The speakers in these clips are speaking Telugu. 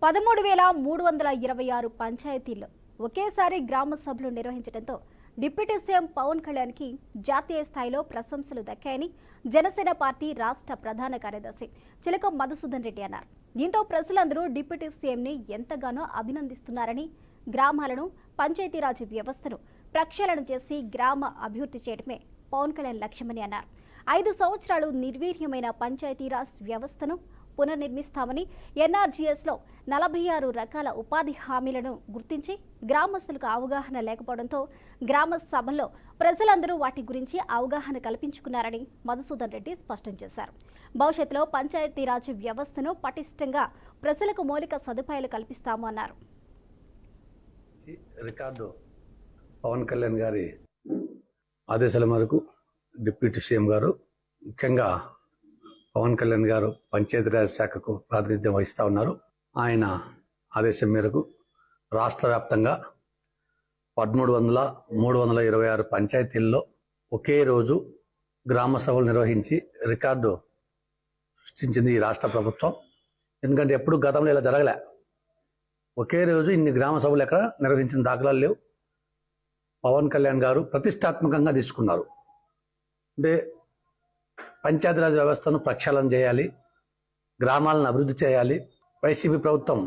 13,326 పంచాయతీల్లో ఒకేసారి గ్రామ సభలు నిర్వహించడంతో డిప్యూటీ సీఎం పవన్ కళ్యాణ్కి జాతీయ స్థాయిలో ప్రశంసలు దక్కాయని జనసేన పార్టీ రాష్ట్ర ప్రధాన కార్యదర్శి చిలక మధుసూదన్ రెడ్డి అన్నారు. దీంతో ప్రజలందరూ డిప్యూటీ సీఎంని ఎంతగానో అభినందిస్తున్నారని, గ్రామాలను పంచాయతీరాజ్ వ్యవస్థను ప్రక్షాళన చేసి గ్రామ అభివృద్ధి చేయడమే పవన్ కళ్యాణ్ లక్ష్యమని అన్నారు. 5 సంవత్సరాలు నిర్వీర్యమైన పంచాయతీరాజ్ వ్యవస్థను పునర్నిర్మిస్తామని, ఎన్ఆర్జీఎస్లో 46 రకాల ఉపాధి హామీలను గుర్తించి గ్రామస్తులకు అవగాహన లేకపోవడంతో గ్రామ సభల్లో ప్రజలందరూ వాటి గురించి అవగాహన కల్పించుకున్నారని మధుసూదన్ రెడ్డి స్పష్టం చేశారు. భవిష్యత్తులో పంచాయతీరాజ్ వ్యవస్థను పటిష్టంగా ప్రజలకు మౌలిక సదుపాయాలు కల్పిస్తాము అన్నారు. రికార్డు పవన్ కళ్యాణ్ గారి ఆదేశాల మేరకు డిప్యూటీ సీఎం గారు, ముఖ్యంగా పవన్ కళ్యాణ్ గారు పంచాయతీరాజ్ శాఖకు ప్రాతినిధ్యం వహిస్తూ ఉన్నారు. ఆయన ఆదేశం మేరకు రాష్ట్ర వ్యాప్తంగా 13,326 పంచాయతీల్లో ఒకే రోజు గ్రామ సభలు నిర్వహించి రికార్డు సృష్టించింది ఈ రాష్ట్ర ప్రభుత్వం. ఎందుకంటే ఎప్పుడు గతంలో ఇలా జరగలే. ఒకే రోజు ఇన్ని గ్రామ సభలు ఎక్కడ నిర్వహించిన దాఖలాలు లేవు. పవన్ కళ్యాణ్ గారు ప్రతిష్టాత్మకంగా తీసుకున్నారు. అంటే పంచాయతీరాజ్ వ్యవస్థను ప్రక్షాళన చేయాలి, గ్రామాలను అభివృద్ధి చేయాలి. వైసీపీ ప్రభుత్వం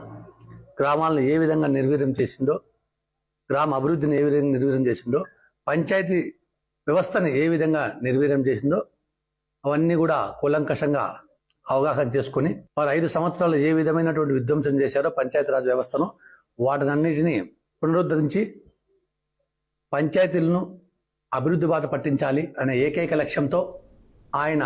గ్రామాలను ఏ విధంగా నిర్వీర్యం చేసిందో, గ్రామ అభివృద్ధిని ఏ విధంగా నిర్వీర్యం చేసిందో, పంచాయతీ వ్యవస్థను ఏ విధంగా నిర్వీర్యం చేసిందో అవన్నీ కూడా కూలంకషంగా అవగాహన చేసుకుని వారు 5 సంవత్సరాలు ఏ విధమైనటువంటి విధ్వంసం చేశారో పంచాయతీరాజ్ వ్యవస్థను, వాటినన్నిటినీ పునరుద్ధరించి పంచాయతీలను అభివృద్ధి బాట పట్టించాలి అనే ఏకైక లక్ష్యంతో ఆయన